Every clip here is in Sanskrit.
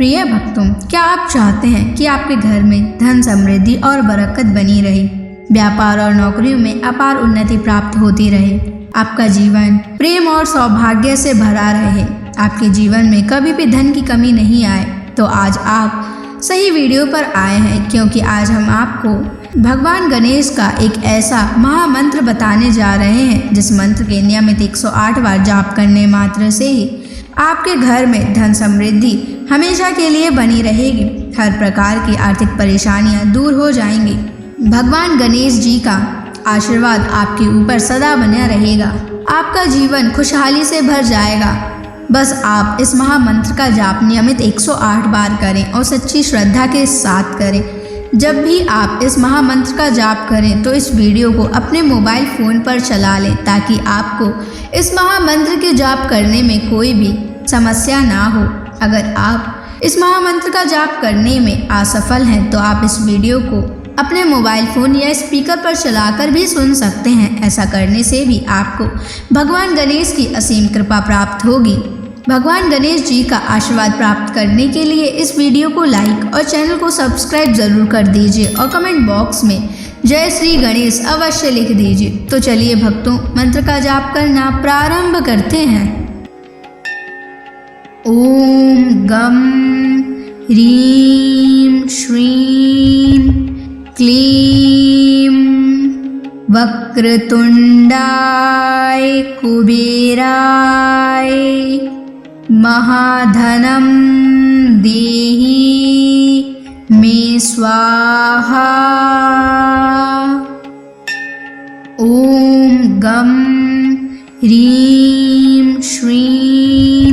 प्रिय भक्तों, क्या आप चाहते हैं कि आपके घर में धन समृद्धि और बरकत बनी रहे, व्यापार और नौकरियों में अपार उन्नति प्राप्त होती रहे, आपका जीवन प्रेम और सौभाग्य से भरा रहे, आपके जीवन में कभी भी धन की कमी नहीं आए, तो आज आप सही वीडियो पर आए हैं, क्योंकि आज हम आपको भगवान गणेश का एक ऐसा महामंत्र बताने जा रहे हैं जिस मंत्र के नियमित 108 बार जाप करने मात्र से ही आपके घर में धन समृद्धि हमेशा के लिए बनी रहेगी। हर प्रकार की आर्थिक परेशानियां दूर हो जाएंगी। भगवान गणेश जी का आशीर्वाद आपके ऊपर सदा बना रहेगा। आपका जीवन खुशहाली से भर जाएगा। बस आप इस महामंत्र का जाप नियमित 108 बार करें और सच्ची श्रद्धा के साथ करें। जब भी आप इस महामंत्र का जाप करें तो इस वीडियो को अपने मोबाइल फ़ोन पर चला लें, ताकि आपको इस महामंत्र के जाप करने में कोई भी समस्या ना हो। अगर आप इस महामंत्र का जाप करने में असफल हैं तो आप इस वीडियो को अपने मोबाइल फ़ोन या स्पीकर पर चलाकर भी सुन सकते हैं। ऐसा करने से भी आपको भगवान गणेश की असीम कृपा प्राप्त होगी। भगवान गणेश जी का आशीर्वाद प्राप्त करने के लिए इस वीडियो को लाइक और चैनल को सब्सक्राइब जरूर कर दीजिए और कमेंट बॉक्स में जय श्री गणेश अवश्य लिख दीजिए। तो चलिए भक्तों, मंत्र का जाप करना प्रारंभ करते हैं। ओम गम ह्रीं श्रीं क्लीं वक्रतुंडाय कुबेराय महाधनं देहि मे स्वाहा। ओम गम ह्रीं श्रीं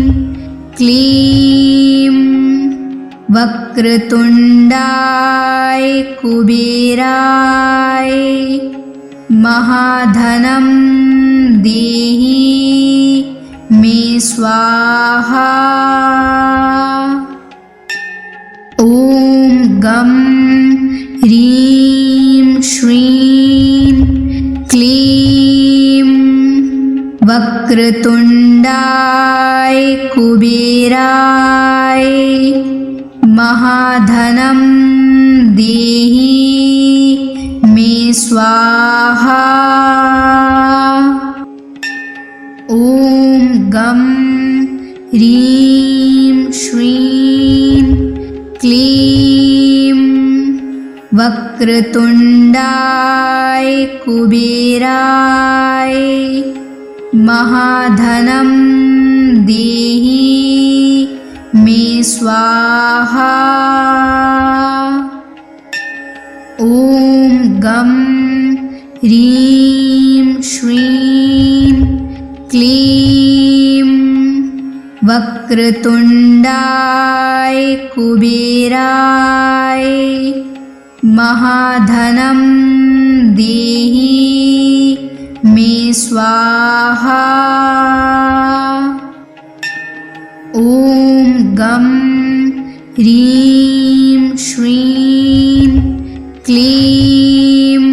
क्लीं वक्रतुंडाय कुबेराय महाधनं देहि मे स्वाहा। ओम गम ह्रीं श्रीं क्लीं वक्रतुंडाय कुबेराय महाधनं देहि मे स्वाहा। ओम गम ह्रीं श्रीं क्लीं वक्रतुंडाय कुबेराय महाधनं देहि मे स्वाहा। ओम गम ह्रीं श्रीं क्लीं वक्रतुंडाय कुबेराय महाधनं देहि मे स्वाहा। ओम गम ह्रीं श्रीं क्लीं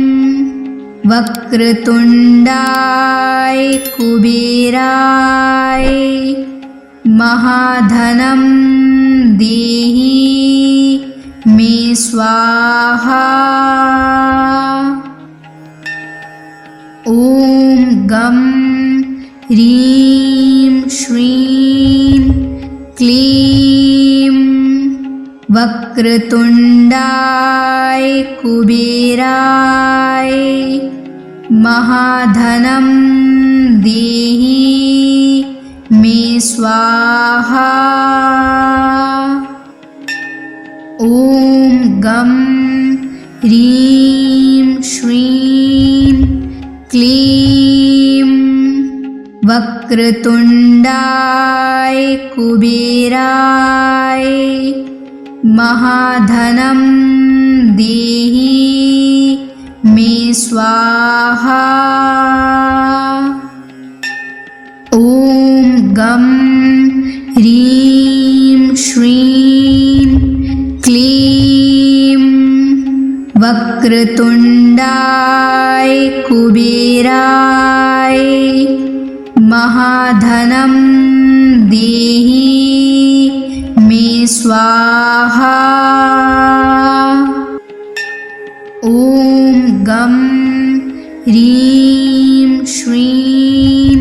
वक्रतुंडाय कुबेराय महाधनं देहि मे स्वाहा। ओम गम ह्रीं श्रीं क्लीं वक्रतुंडाय कुबेराय महाधनं देहि मे स्वाहा। ओम गम ह्रीं श्रीं क्लीं वक्रतुंडाय कुबेराय महाधनं देहि मे स्वाहा। ओम गम ह्रीं श्रीं क्लीं वक्रतुंडाय कुबेराय महाधनं देहि मे स्वाहा। ॐ गं ह्रीं श्रीं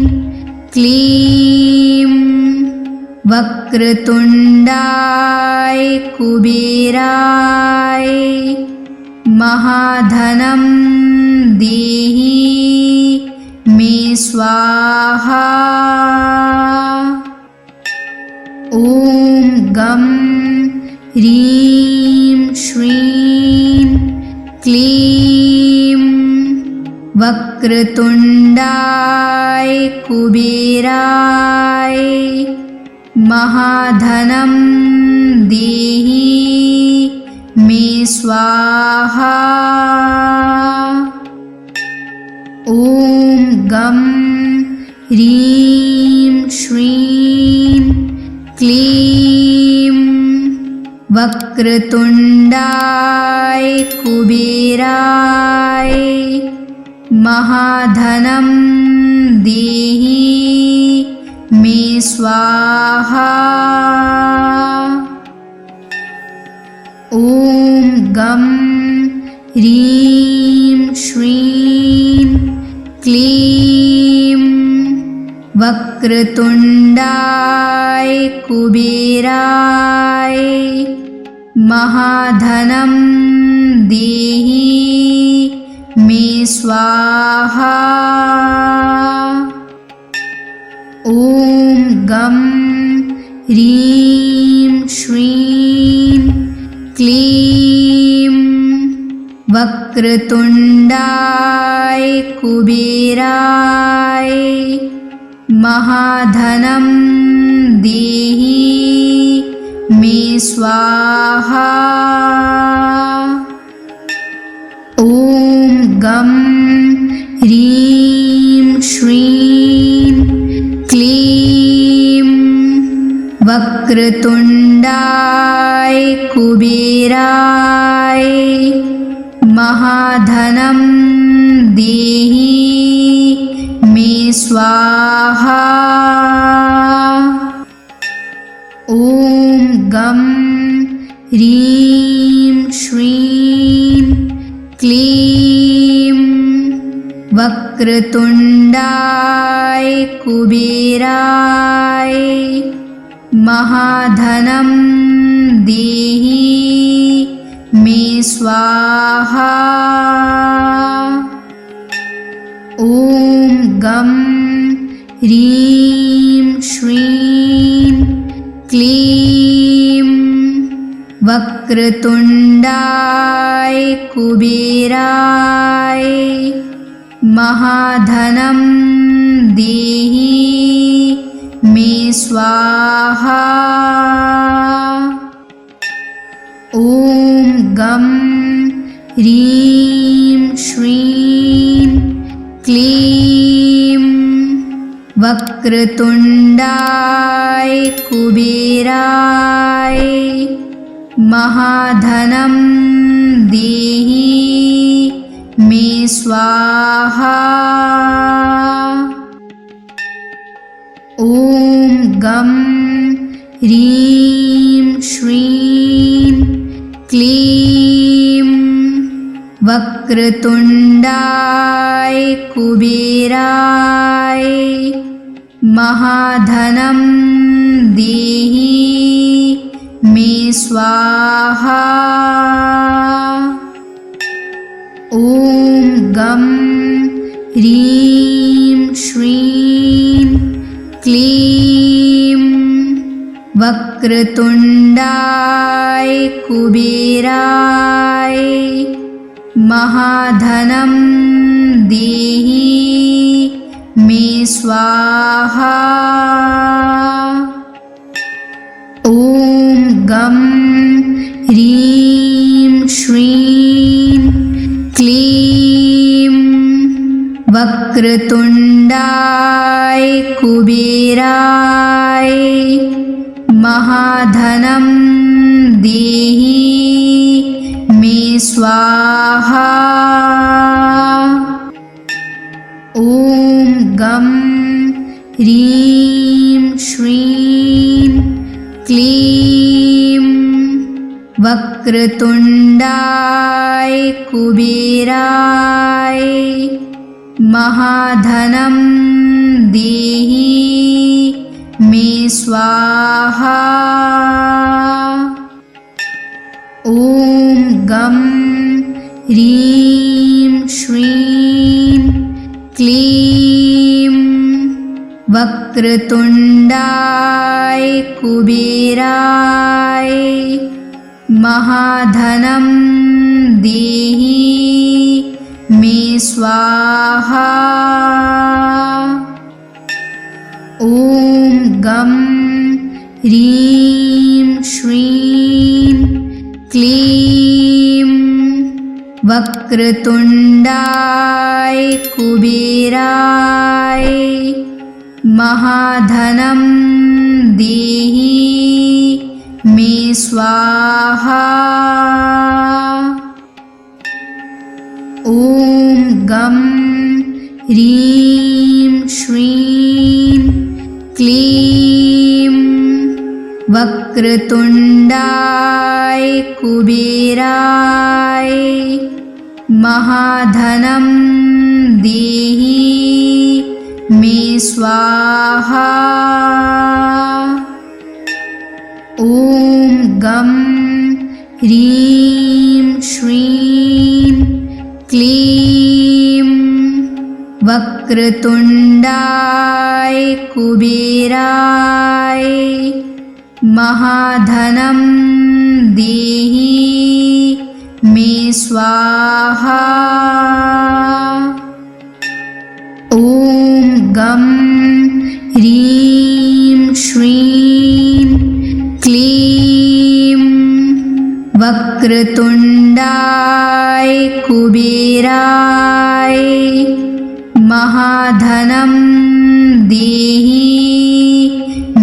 क्लीं वक्रतुण्डाय कुबेराय महाधनं देहि मे स्वाहा। ॐ गं ह्रीं श्रीं क्लीं वक्रतुण्डाय कुबेराय महाधनं देहि मे स्वाहा। ॐ गं ह्रीं श्रीं क्लीं वक्रतुण्डाय कुबेराय महाधनं देहि मे स्वाहा। ॐ गं ह्रीं श्रीं क्लीं वक्रतुण्डाय कुबेराय महाधनं देहि मे स्वाहा। ॐ गं ह्रीं श्रीं क्लीं वक्रतुण्डाय कुबेराय महाधनं देहि मे स्वाहा। ॐ गं ह्रीं श्रीं क्लीं वक्रतुण्डाय कुबेराय महाधनं देहि मे स्वाहा। ॐ गं ह्रीं श्रीं क्लीं वक्रतुण्डाय कुबेराय महाधनं देहि मे स्वाहा। ॐ गं ह्रीं श्रीं क्लीं वक्रतुण्डाय कुबेराय महाधनं देहि मे स्वाहा। ॐ गं ह्रीं श्रीं क्लीं वक्रतुण्डाय कुबेराय महाधनं देहि मे स्वाहा। ॐ गं ह्रीं श्रीं क्लीं वक्रतुण्डाय कुबेराय महाधनं देहि मे स्वाहा। ॐ गं ह्रीं श्रीं क्लीं वक्रतुण्डाय कुबेराय महाधनं देहि मे स्वाहा। ॐ गं ह्रीं श्रीं क्लीं वक्रतुण्डाय कुबेराय महाधनं देहि मे स्वाहा। ॐ गं ह्रीं श्रीं क्लीं वक्रतुण्डाय कुबेराय महाधनं देहि मे स्वाहा। ॐ गं ह्रीं श्रीं क्लीं वक्रतुण्डाय कुबेराय महाधनं देहि मे स्वाहा। ॐ गं ह्रीं श्रीं क्लीं वक्रतुण्डाय कुबेराय महाधनं देहि मे स्वाहा। ॐ गं ह्रीं श्रीं क्लीं वक्रतुण्डाय कुबेराय महाधनं देहि मे स्वाहा। ॐ गं ह्रीं श्रीं क्लीं वक्रतुण्डाय कुबेराय महाधनं देहि मे स्वाहा। ॐ गं ह्रीं श्रीं क्लीं वक्रतुण्डाय कुबेराय महाधनं देहि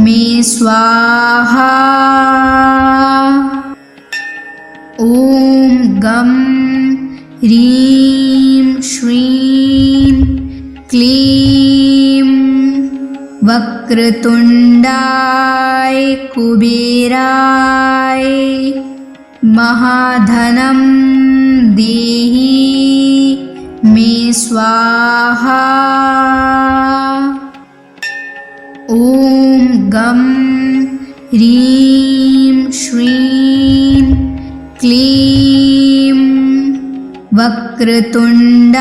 मे स्वाहा। ॐ गं ह्रीं श्रीं क्लीं वक्रतुण्डाय कुबेराय महाधनं देहि मे स्वाहा। ॐ गं ह्रीं श्रीं क्लीं वक्रतुण्डाय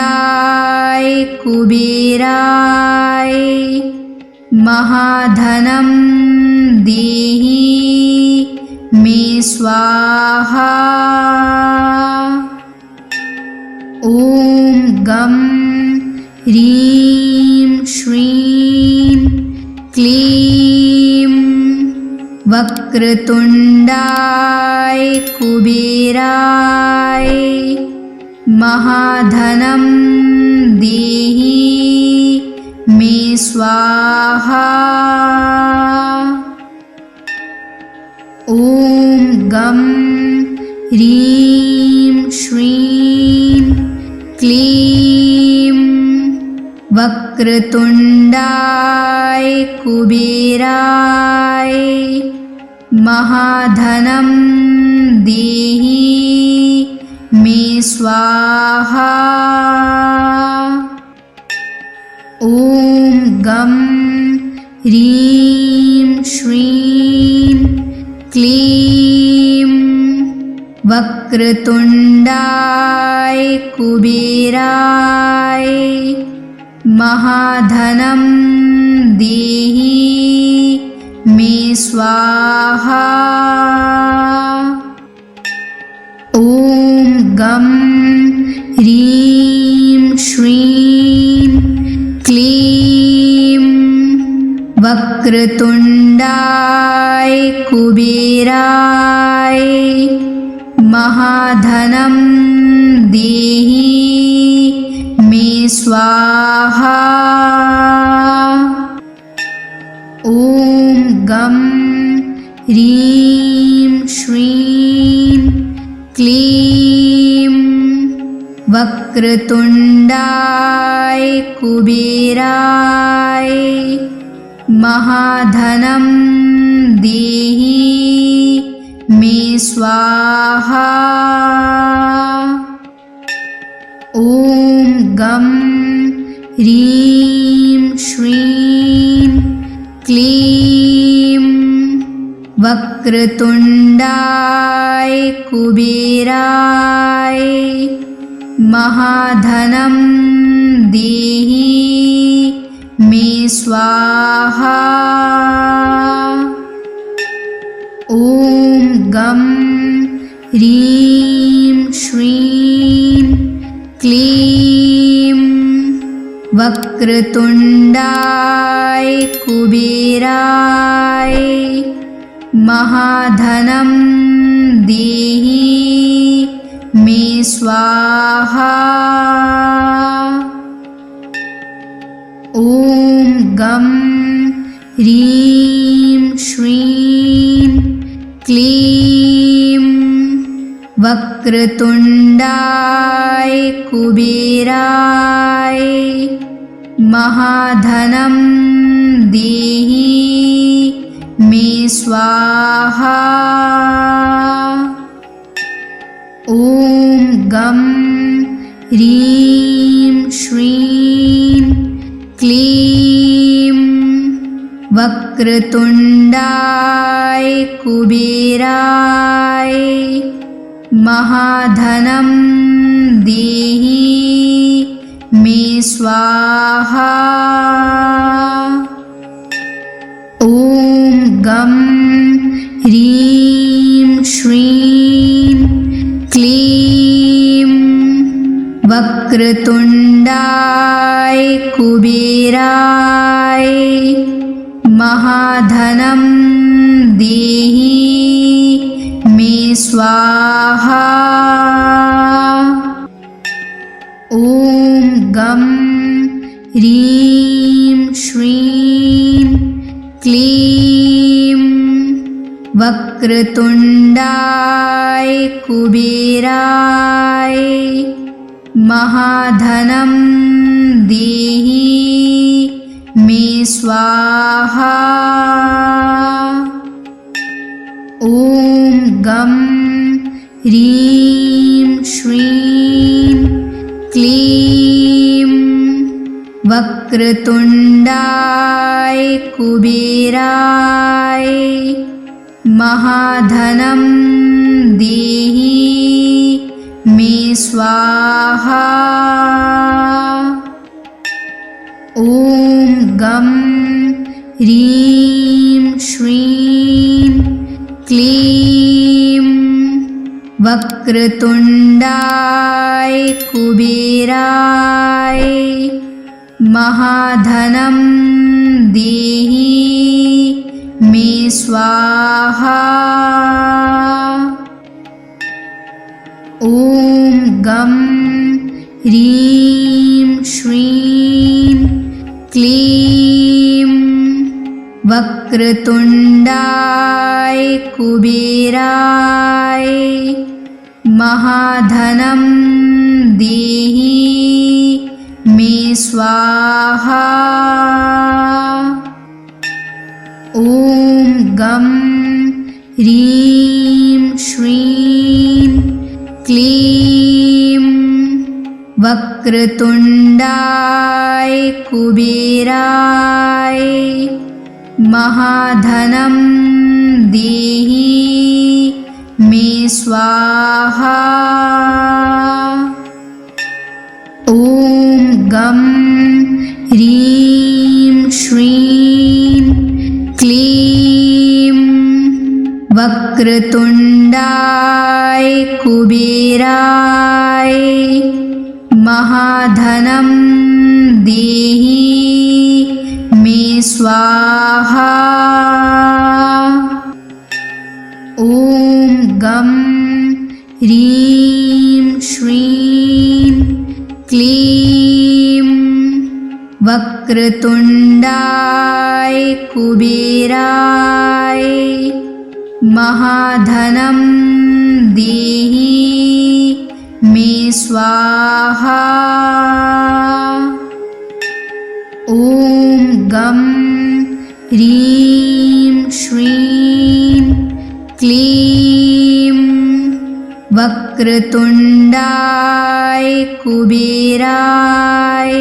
कुबेराय महाधनं देहि मे स्वाहा। ॐ गं ह्रीं श्रीं क्लीं वक्रतुण्डाय कुबेराय महाधनं देहि मे स्वाहा। ॐ गं ह्रीं श्रीं क्लीं वक्रतुण्डाय कुबेराय महाधनं देहि मे स्वाहा। ॐ गं ह्रीं श्रीं क्लीं वक्रतुण्डाय कुबेराय महाधनं देहि मे स्वाहा। ॐ गं ह्रीं श्रीं क्लीं वक्रतुण्डाय कुबेराय महाधनं देहि मे स्वाहा। ॐ गं ह्रीं श्रीं क्लीं वक्रतुण्डाय कुबेराय महाधनं देहि मे स्वाहा। ॐ गं ह्रीं श्रीं क्लीं वक्रतुण्डाय कुबेराय महाधनं देहि मे स्वाहा। ॐ गं ह्रीं श्रीं क्लीं वक्रतुण्डाय कुबेराय महाधनं देहि मे स्वाहा। ॐ गं ह्रीं श्रीं क्लीं वक्रतुण्डाय कुबेराय महाधनं देहि मे स्वाहा। ॐ गं ह्रीं श्रीं क्लीं वक्रतुण्डाय कुबेराय महाधनं देहि मे स्वाहा। ॐ गं ह्रीं श्रीं क्लीं वक्रतुण्डाय कुबेराय महाधनं देहि मे स्वाहा। ॐ गं ह्रीं श्रीं क्लीं वक्रतुण्डाय कुबेराय महाधनं देहि मे स्वाहा। ॐ गं ह्रीं श्रीं क्लीं वक्रतुण्डाय कुबेराय महाधनं देहि मे स्वाहा। ॐ गं ह्रीं श्रीं क्लीं वक्रतुण्डाय कुबेराय महाधनं देहि मे स्वाहा। ॐ गं ह्रीं श्रीं क्लीं वक्रतुण्डाय कुबेराय महाधनं देहि मे स्वाहा। ॐ गं ह्रीं श्रीं क्लीं वक्रतुण्डाय कुबेराय महाधनं देहि मे स्वाहा। ॐ गं ह्रीं श्रीं क्लीं वक्रतुण्डाय कुबेराय महाधनं देहि मे स्वाहा। ॐ गं ह्रीं श्रीं क्लीं वक्रतुण्डाय कुबेराय महाधनं देहि मे स्वाहा। ॐ गं ह्रीं श्रीं क्लीं वक्रतुण्डाय कुबेराय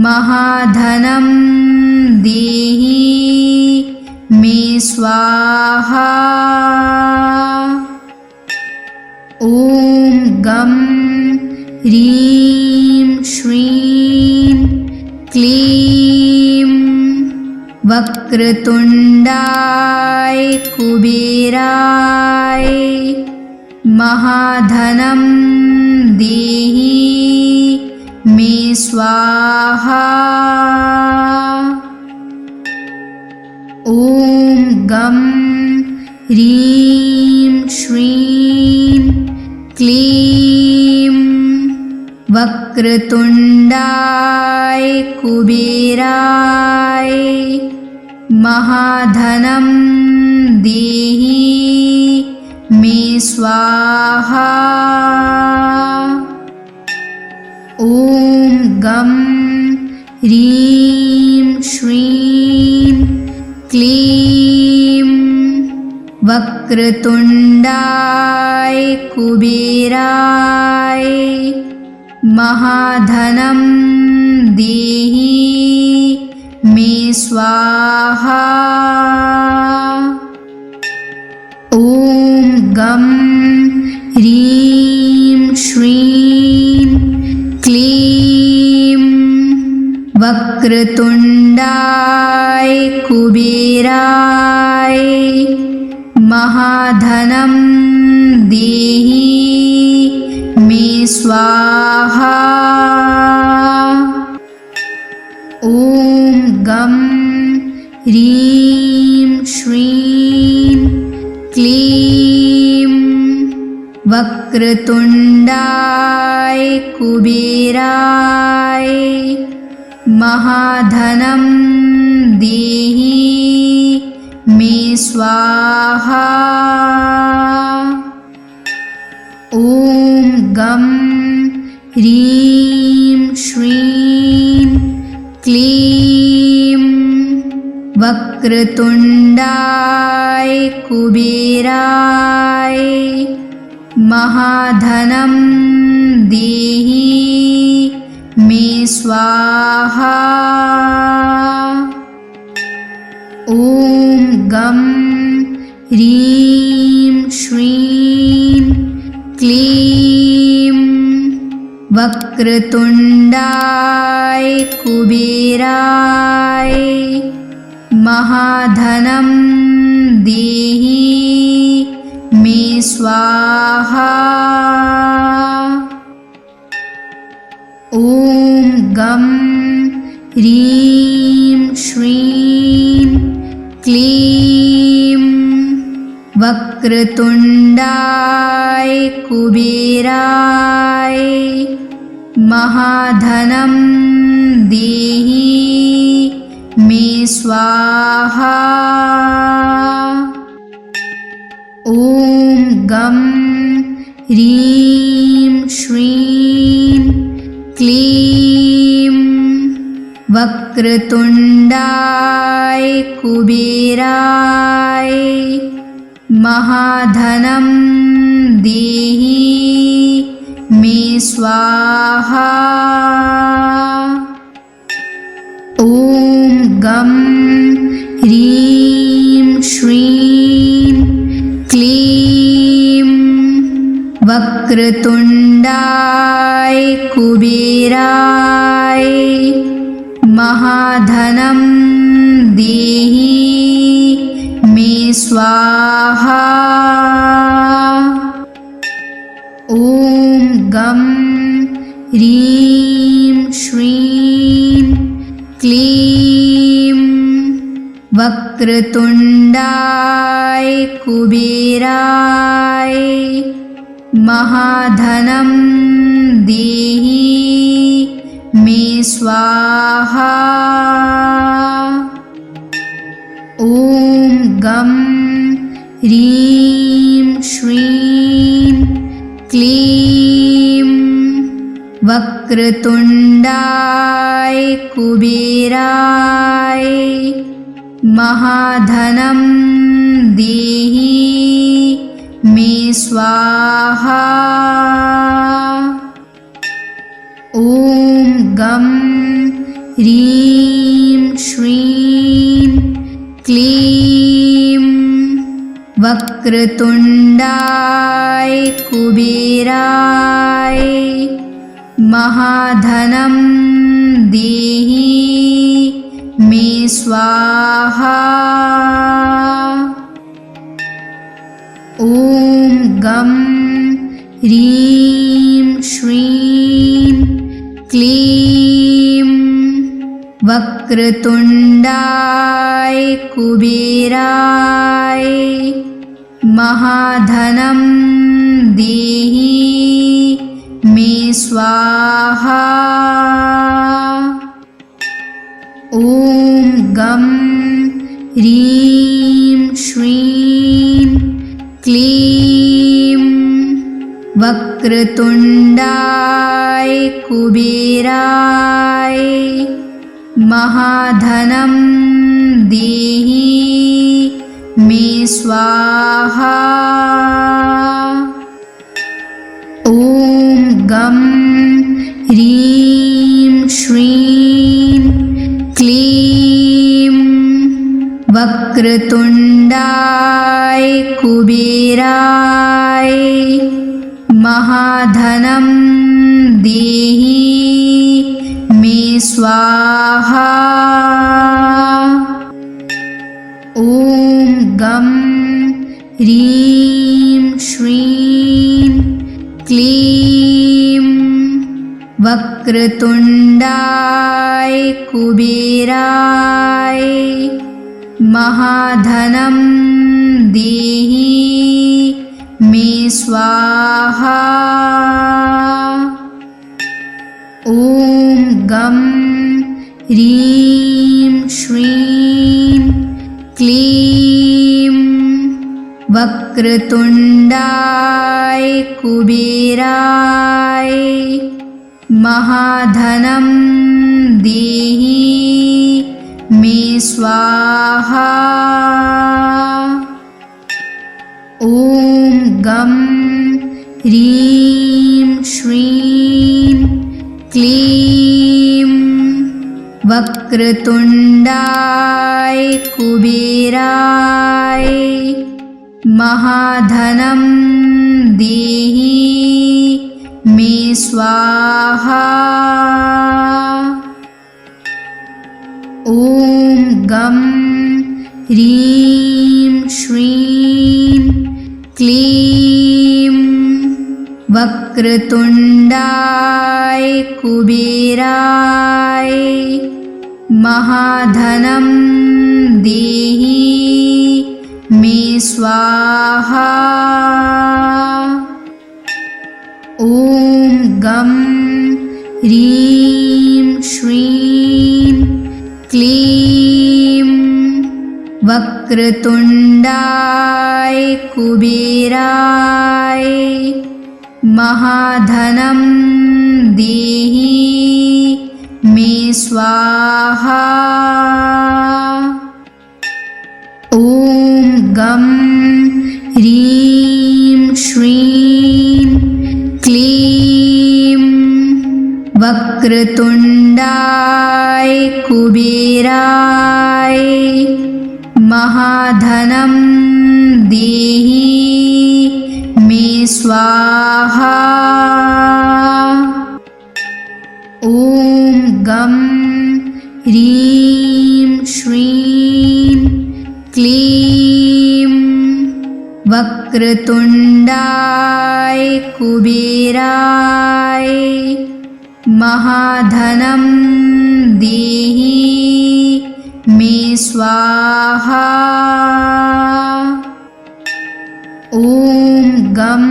महाधनं देहि मे स्वाहा। ॐ गं ह्रीं श्रीं क्लीं वक्रतुण्डाय कुबेराय महाधनं देहि मे स्वाहा। ॐ गं ह्रीं श्रीं क्लीं वक्रतुण्डाय कुबेराय महाधनं देहि मे स्वाहा। ॐ गं ह्रीं श्रीं क्लीं वक्रतुण्डाय कुबेराय महाधनं देहि मे स्वाहा। ॐ गं ह्रीं श्रीं क्लीं वक्रतुण्डाय कुबेराय महाधनं देहि मे स्वाहा। ॐ गं ह्रीं श्रीं क्लीं वक्रतुण्डाय कुबेराय महाधनं देहि मे स्वाहा। ॐ गं ह्रीं श्रीं क्लीं वक्रतुण्डाय कुबेराय महाधनं देहि मे स्वाहा। ॐ गं ह्रीं श्रीं क्लीं वक्रतुण्डाय कुबेराय महाधनं देहि मे स्वाहा। ॐ गं ह्रीं श्रीं क्लीं वक्रतुण्डाय कुबेराय महाधनं देहि मे स्वाहा। ॐ गं ह्रीं श्रीं क्लीं वक्रतुण्डाय कुबेराय महाधनं देहि मे स्वाहा। ॐ गं ह्रीं श्रीं क्लीं वक्रतुण्डाय कुबेराय महाधनं देहि मे स्वाहा। ॐ गं ह्रीं श्रीं क्लीं वक्रतुण्डाय कुबेराय महाधनं देहि मे स्वाहा। ॐ गं ह्रीं श्रीं क्लीं वक्रतुण्डाय कुबेराय महाधनं देहि मे स्वाहा। ॐ गं ह्रीं श्रीं क्लीं वक्रतुण्डाय कुबेराय महाधनं देहि मे स्वाहा। ॐ गं ह्रीं श्रीं क्लीं वक्रतुण्डाय कुबेराय महाधनं देहि मे स्वाहा। ॐ गं ह्रीं श्रीं क्लीं वक्रतुण्डाय कुबेराय महाधनं देहि मे स्वाहा। ॐ गं ह्रीं श्रीं क्लीं वक्रतुण्डाय कुबेराय महाधनं देहि मे स्वाहा। ॐ गं ह्रीं श्रीं क्लीं वक्रतुण्डाय कुबेराय महाधनं देहि मे स्वाहा। ॐ गं ह्रीं श्रीं क्लीं वक्रतुण्डाय कुबेराय महाधनं देहि मे स्वाहा। ॐ गं ह्रीं श्रीं क्लीं वक्रतुण्डाय कुबेराय महाधनं देहि मे स्वाहा। ॐ गं ह्रीं श्रीं क्लीं वक्रतुण्डाय कुबेराय महाधनं देहि मे स्वाहा। ॐ गं ह्रीं श्रीं क्लीं वक्रतुण्डाय कुबेराय महाधनं देहि मे स्वाहा। ॐ गं ह्रीं श्रीं क्लीं वक्रतुण्डाय कुबेराय महाधनं देहि मे स्वाहा। ॐ गं ह्रीं श्रीं क्लीं वक्रतुण्डाय कुबेराय महाधनं देहि मे स्वाहा। ॐ गं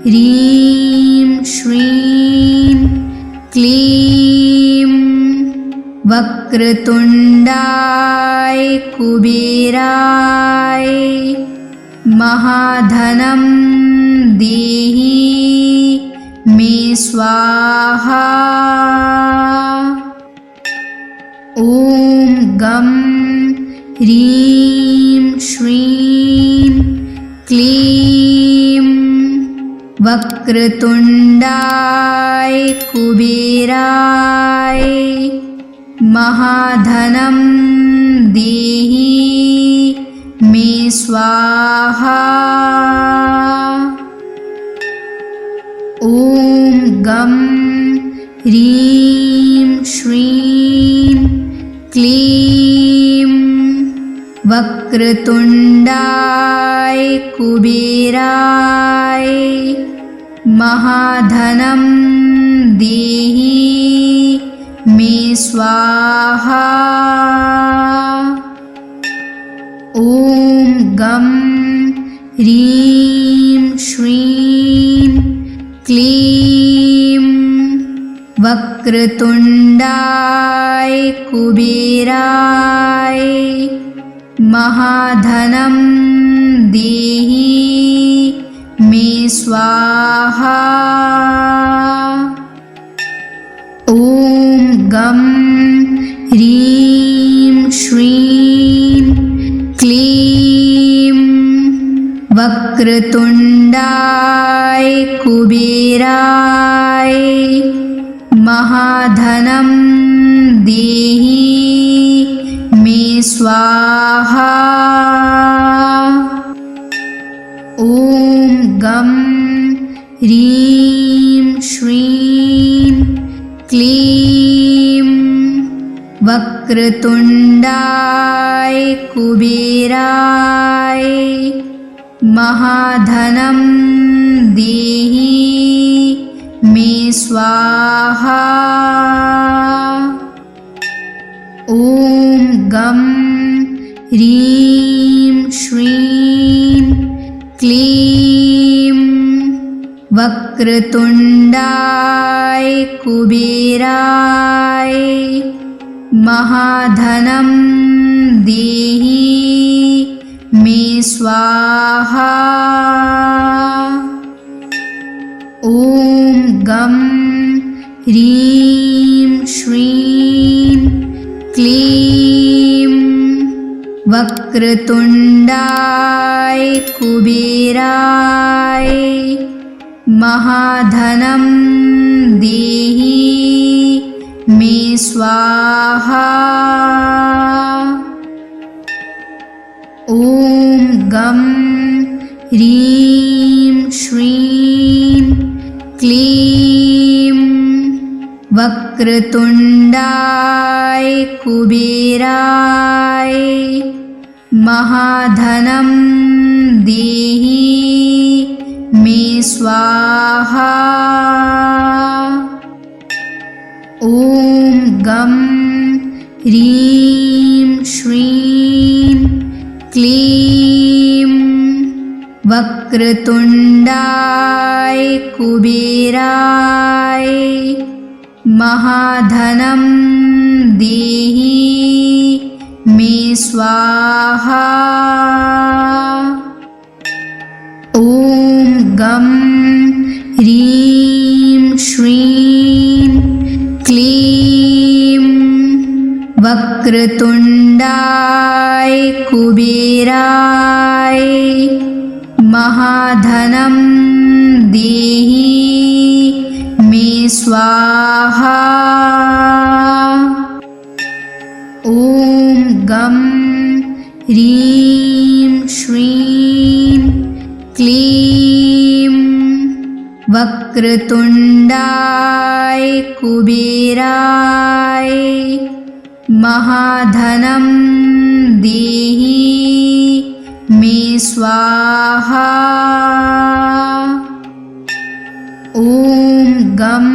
ह्रीं श्रीं क्लीं वक्रतुण्डाय कुबेराय महाधनं देहि मे स्वाहा। ॐ गं ह्रीं श्रीं क्लीं वक्रतुण्डाय कुबेराय महाधनं देहि मे स्वाहा। ॐ गं ह्रीं श्रीं क्लीं वक्रतुण्डाय कुबेराय महाधनं देहि मे स्वाहा। ॐ गं ह्रीं श्रीं क्लीं वक्रतुण्डाय कुबेराय महाधनं देहि मे स्वाहा। ॐ गं ह्रीं श्रीं क्लीं वक्रतुण्डाय कुबेराय महाधनं देहि मे स्वाहा। ॐ गं ह्रीं श्रीं क्लीं वक्रतुण्डाय कुबेराय महाधनं देहि मे स्वाहा। ॐ गं ह्रीं श्रीं क्लीं वक्रतुण्डाय कुबेराय महाधनं देहि मे स्वाहा। ॐ गं ह्रीं श्रीं क्लीं वक्रतुण्डाय कुबेराय महाधनं देहि मे स्वाहा। ॐ गं ह्रीं श्रीं क्लीं वक्रतुण्डाय कुबेराय महाधनं देहि मे स्वाहा। ॐ गं ह्रीं श्रीं क्लीं वक्रतुण्डाय कुबेराय महाधनं देहि मे स्वाहा। ॐ गं ह्रीं श्रीं क्लीं वक्रतुण्डाय कुबेराय महाधनं देहि मे स्वाहा। ॐ गं ह्रीं श्रीं क्लीं वक्रतुण्डाय कुबेराय महाधनं देहि मे स्वाहा। ॐ गं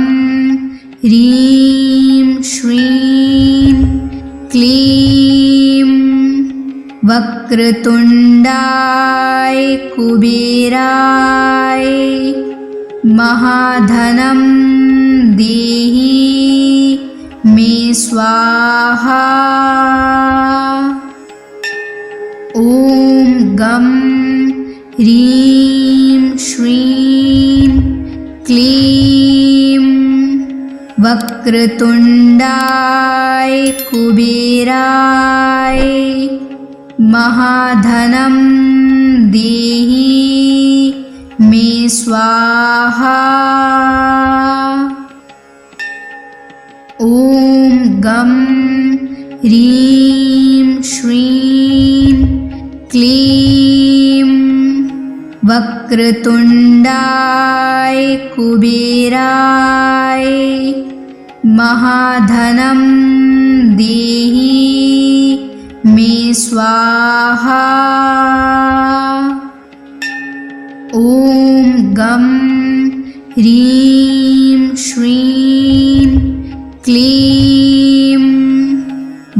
ह्रीं श्रीं क्लीं वक्रतुण्डाय कुबेराय महाधनं देहि मे स्वाहा। ॐ गं ह्रीं श्रीं क्लीं वक्रतुण्डाय कुबेराय महाधनं देहि मे मे स्वाहा। ॐ गं ह्रीं श्रीं क्लीं वक्रतुण्डाय कुबेराय महाधनं देहि मे स्वाहा। ॐ गं ह्रीं श्रीं क्लीं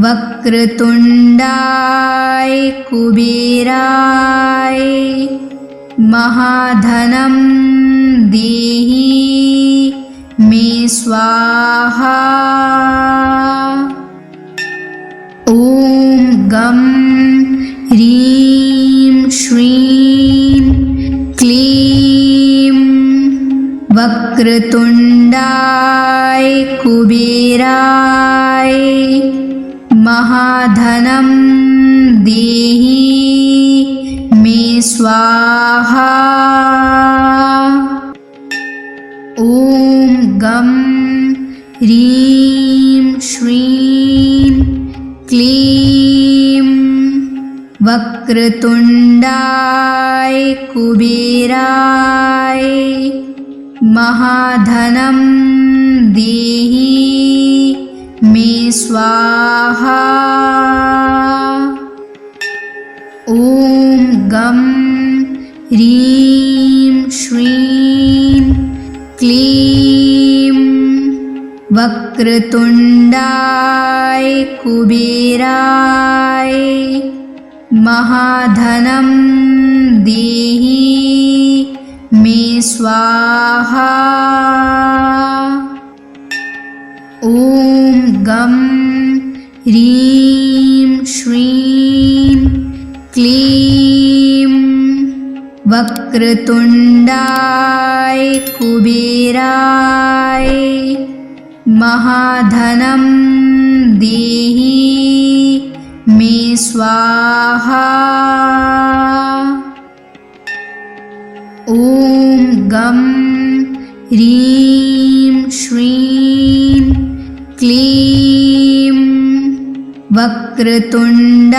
वक्रतुण्डाय कुबेराय महाधनं देहि मे स्वाहा। ॐ गं ह्रीं श्रीं क्लीं वक्रतुण्डाय कुबेराय महाधनं देहि मे स्वाहा। ॐ गं ह्रीं श्रीं क्लीं वक्रतुण्डाय कुबेराय महाधनं देहि मे स्वाहा। ॐ गं ह्रीं श्रीं क्लीं वक्रतुण्डाय कुबेराय महाधनं देहि मे स्वाहा। ॐ गं ह्रीं श्रीं क्लीं वक्रतुण्डाय कुबेराय महाधनं देहि मे स्वाहा। ॐ गं ह्रीं श्रीं क्लीं वक्रतुण्डाय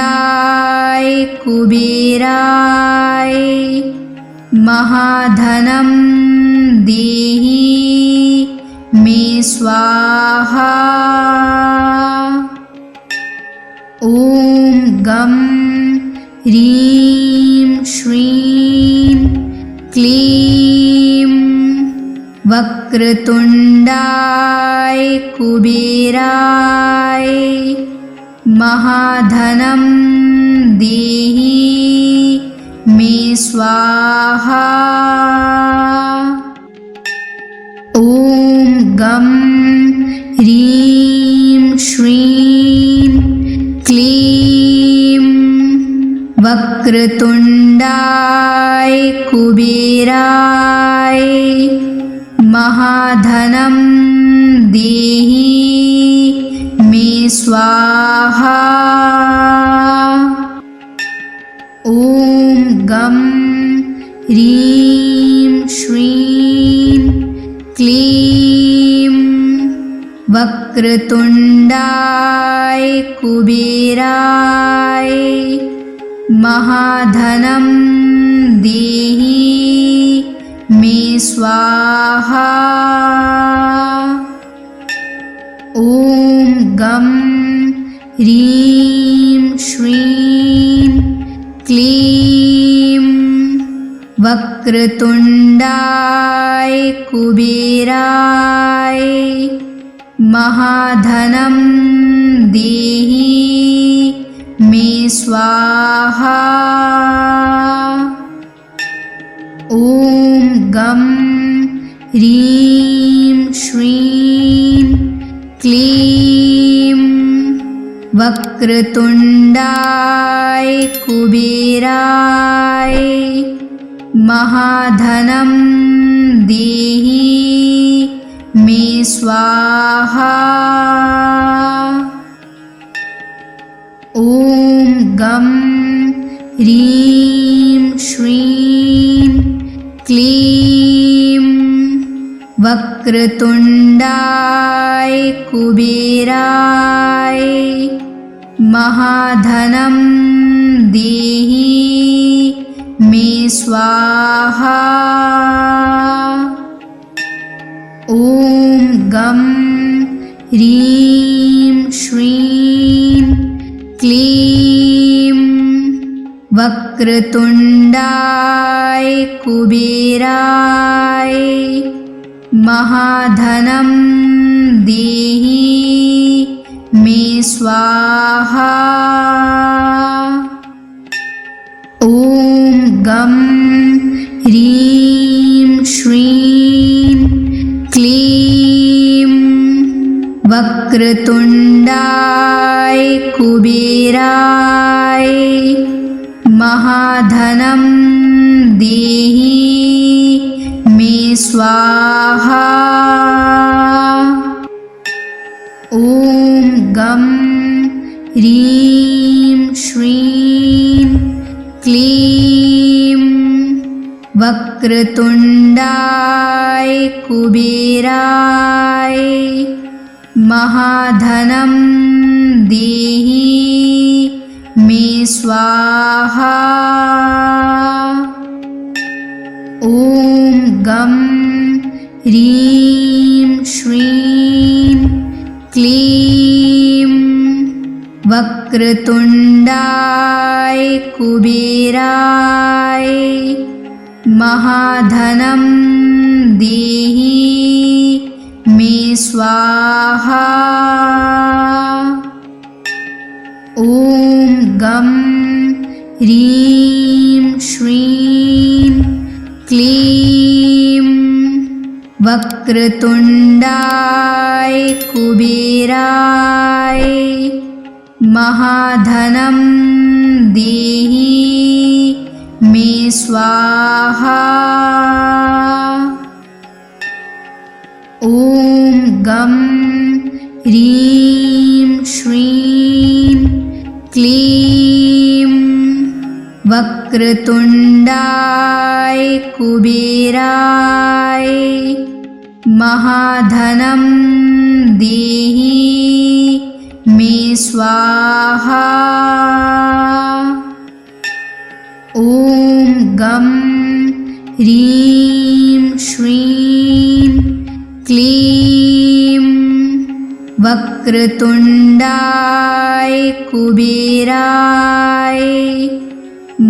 कुबेराय महाधनं देहि मे स्वाहा। ॐ गं ह्रीं श्रीं क्लीं वक्रतुण्डाय कुबेराय महाधनं देहि मे स्वाहा। ॐ गं ह्रीं श्रीं क्लीं वक्रतुण्डाय कुबेराय महाधनं देहि मे स्वाहा। ॐ गं ह्रीं श्रीं क्लीं वक्रतुण्डाय कुबेराय महाधनं देहि मे स्वाहा। ॐ गं ह्रीं श्रीं क्लीं वक्रतुण्डाय कुबेराय महाधनं देहि मे स्वाहा। ॐ गं ह्रीं श्रीं क्लीं वक्रतुण्डाय कुबेराय महाधनं देहि मे स्वाहा। ॐ गं ह्रीं श्रीं क्लीं वक्रतुण्डाय कुबेराय महाधनं देहि मे स्वाहा। ॐ गं ह्रीं श्रीं क्लीं वक्रतुण्डाय कुबेराय महाधनं देहि मे स्वाहा। ॐ गं ह्रीं श्रीं क्लीं वक्रतुण्डाय कुबेराय महाधनं देहि मे स्वाहा। ॐ गं ह्रीं श्रीं क्लीं वक्रतुण्डाय कुबेराय महाधनं देहि मे स्वाहा। ॐ गं ह्रीं श्रीं क्लीं वक्रतुण्डाय कुबेराय महाधनं देहि मे स्वाहा। ॐ गं ह्रीं श्रीं क्लीं वक्रतुण्डाय कुबेराय महाधनं देहि मे स्वाहा। ॐ गं ह्रीं श्रीं क्लीं वक्रतुण्डाय कुबेराय महाधनं देहि मे स्वाहा। ॐ गं ह्रीं श्रीं क्लीं वक्रतुण्डाय कुबेराय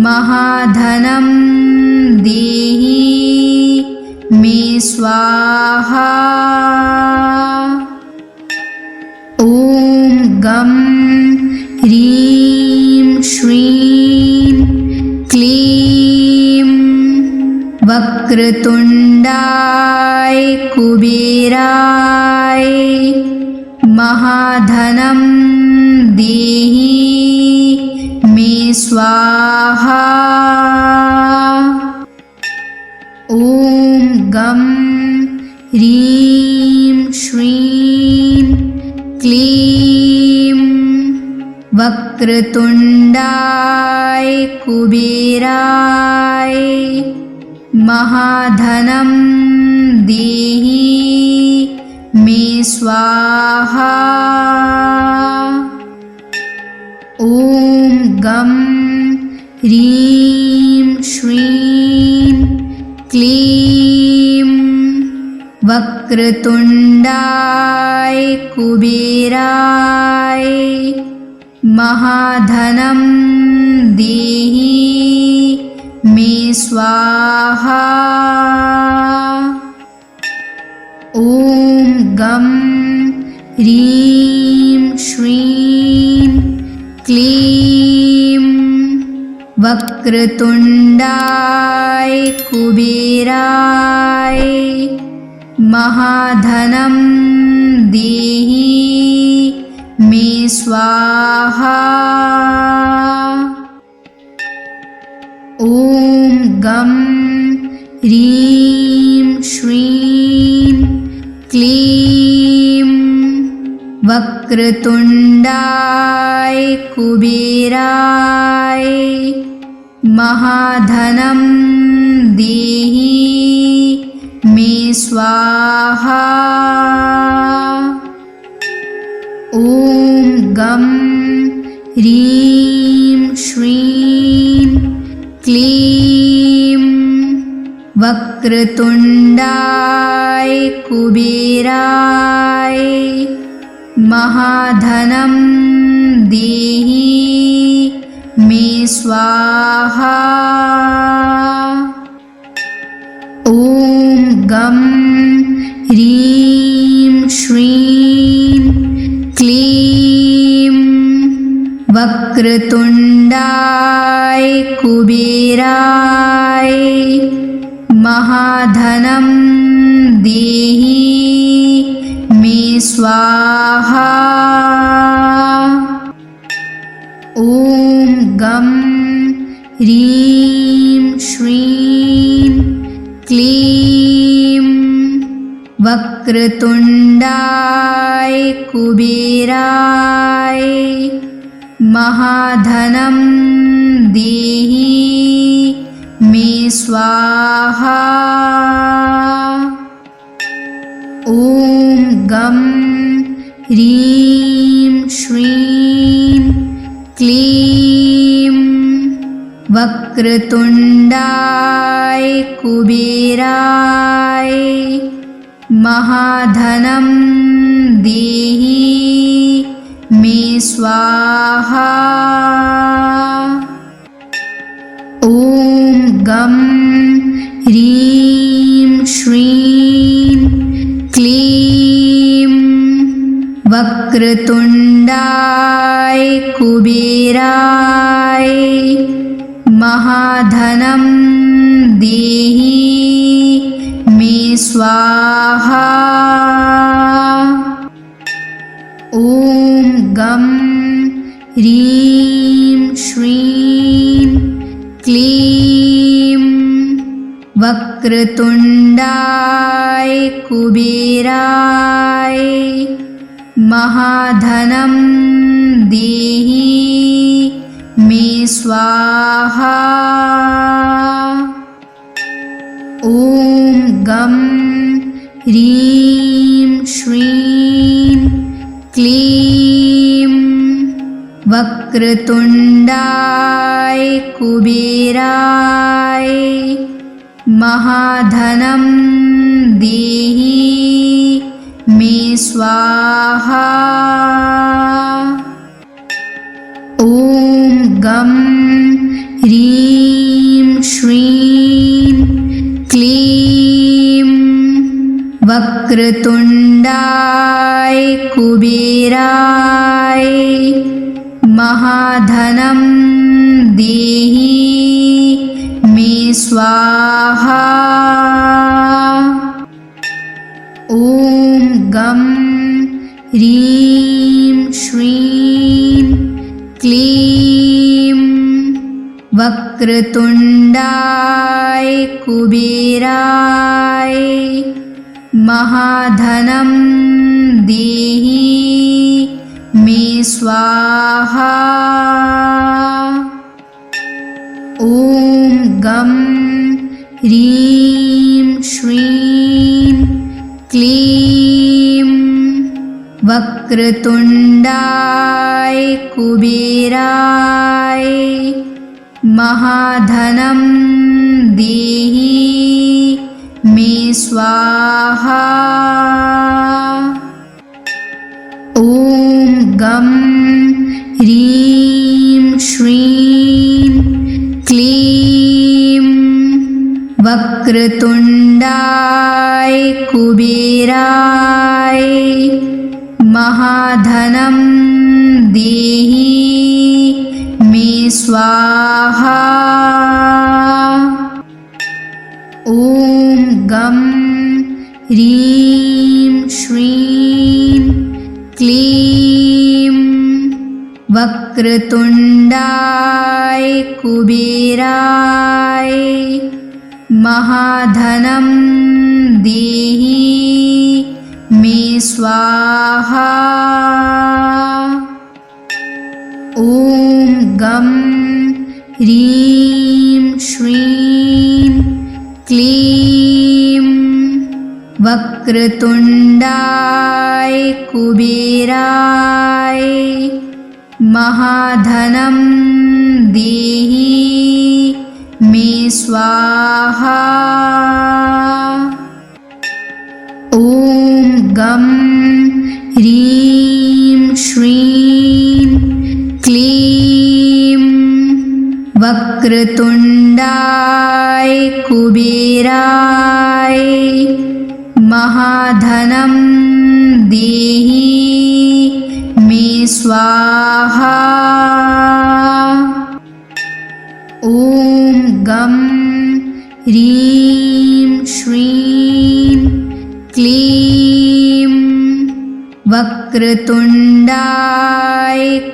महाधनं देहि मे स्वाहा। ॐ गं ह्रीं श्रीं क्लीं वक्रतुण्डाय कुबेराय महाधनं देहि मे स्वाहा। ॐ गं ह्रीं श्रीं क्लीं वक्रतुण्डाय कुबेराय महाधनं देहि मे स्वाहा। ॐ गं ह्रीं श्रीं क्लीं वक्रतुण्डाय कुबेराय महाधनं देहि मे स्वाहा। ॐ गं ह्रीं श्रीं क्लीं वक्रतुण्डाय कुबेराय महाधनं देहि मे स्वाहा। ॐ गं ह्रीं श्रीं क्लीं वक्रतुण्डाय कुबेराय महाधनं देहि मे स्वाहा। ॐ गं ह्रीं श्रीं क्लीं वक्रतुण्डाय कुबेराय महाधनं देहि मे स्वाहा। ॐ गं ह्रीं श्रीं क्लीं वक्रतुण्डाय कुबेराय महाधनं देहि मे स्वाहा। ॐ गं ह्रीं श्रीं क्लीं वक्रतुण्डाय कुबेराय महाधनं देहि मे स्वाहा। ॐ गं ह्रीं श्रीं क्लीं वक्रतुण्डाय कुबेराय महाधनं देहि मे स्वाहा। ॐ गं ह्रीं श्रीं क्लीं वक्रतुण्डाय कुबेराय महाधनं देहि मे स्वाहा। ॐ गं ह्रीं श्रीं क्लीं वक्रतुण्डाय कुबेराय महाधनं देहि मे स्वाहा। ॐ गं ह्रीं श्रीं क्लीं वक्रतुण्डाय कुबेराय महाधनं देहि मे स्वाहा। ॐ गं ह्रीं श्रीं क्लीं वक्रतुण्डाय कुबेराय महाधनं देहि मे स्वाहा। ॐ गं ह्रीं श्रीं क्लीं वक्रतुण्डाय कुबेराय महाधनं देहि मे स्वाहा। ॐ गं ह्रीं श्रीं क्लीं वक्रतुण्डाय कुबेराय महाधनं देहि मे स्वाहा। ॐ गं ह्रीं श्रीं क्लीं वक्रतुण्डाय कुबेराय महाधनं देहि मे स्वाहा। ॐ गं ह्रीं श्रीं क्लीं वक्रतुण्डाय कुबेराय महाधनं देहि मे स्वाहा। ॐ गं ह्रीं श्रीं क्लीं वक्रतुण्डाय कुबेराय महाधनं देहि मे स्वाहा। ॐ गं ह्रीं श्रीं क्लीं वक्रतुण्डाय कुबेराय महाधनं देहि मे स्वाहा। ॐ गं ह्रीं श्रीं क्लीं वक्रतुण्डाय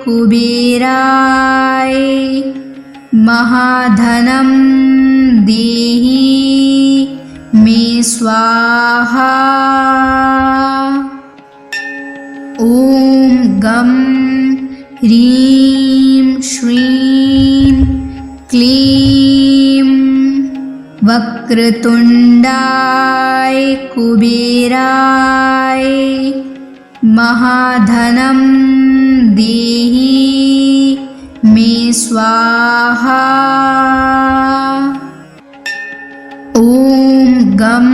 कुबेराय महाधनं देहि मे स्वाहा। ॐ गं ह्रीं श्रीं क्लीं वक्रतुण्डाय कुबेराय महाधनं देहि मे स्वाहा। ॐ गं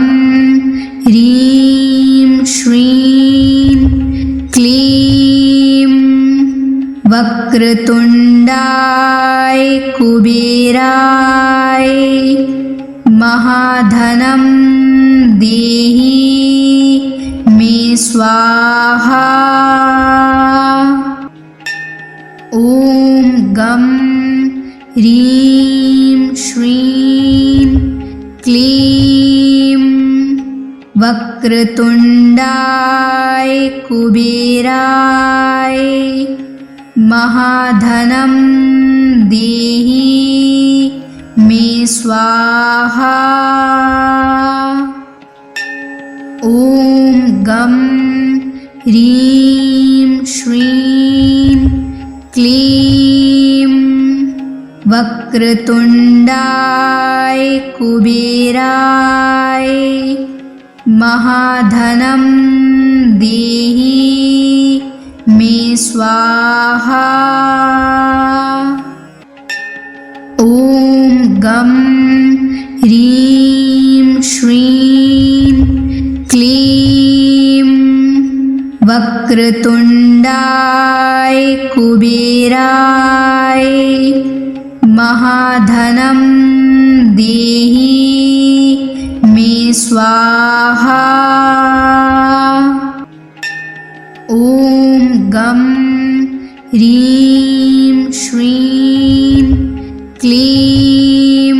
ह्रीं श्रीं क्लीं वक्रतुण्डाय कुबेराय महाधनं देहि मे स्वाहा। ॐ गं ह्रीं श्रीं क्लीं वक्रतुण्डाय कुबेराय महाधनं देहि मे स्वाहा। ॐ गं ह्रीं श्रीं क्लीं वक्रतुण्डाय कुबेराय महाधनं देहि मे स्वाहा। ॐ गं ह्रीं श्रीं क्लीं वक्रतुण्डाय कुबेराय महाधनं देहि मे स्वाहा। ॐ गं ह्रीं श्रीं क्लीं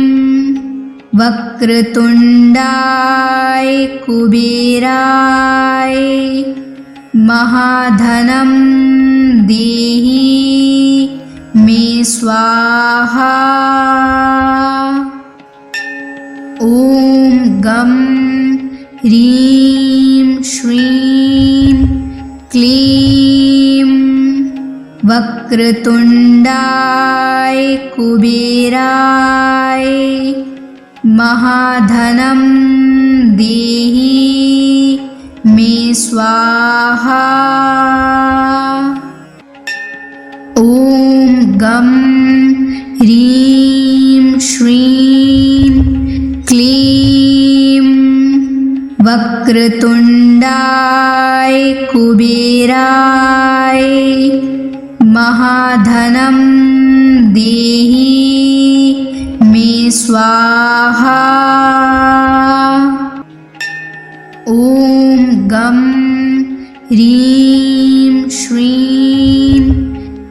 वक्रतुण्डाय कुबेराय महाधनं देहि मे स्वाहा। ॐ गं ह्रीं श्रीं क्लीं वक्रतुण्डाय कुबेराय महाधनं देहि मे स्वाहा। ॐ गं ह्रीं श्रीं क्लीं वक्रतुण्डाय कुबेराय महाधनं देहि मे स्वाहा। ॐ गं ह्रीं श्रीं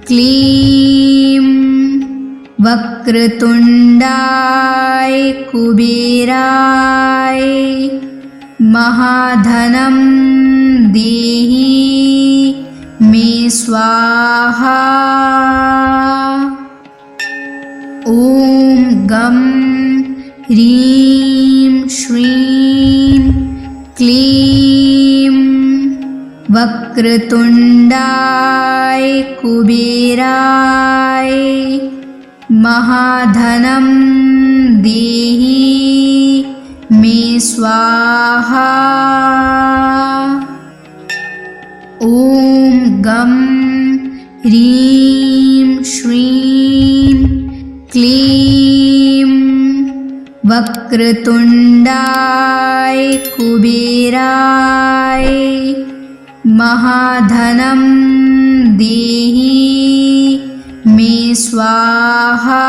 क्लीं वक्रतुण्डाय कुबेराय महाधनं देहि मे स्वाहा। ॐ गं ह्रीं श्रीं क्लीं वक्रतुण्डाय कुबेराय महाधनं देहि मे स्वाहा। ॐ गं ह्रीं श्रीं क्लीं वक्रतुण्डाय कुबेराय महाधनं देहि मे स्वाहा।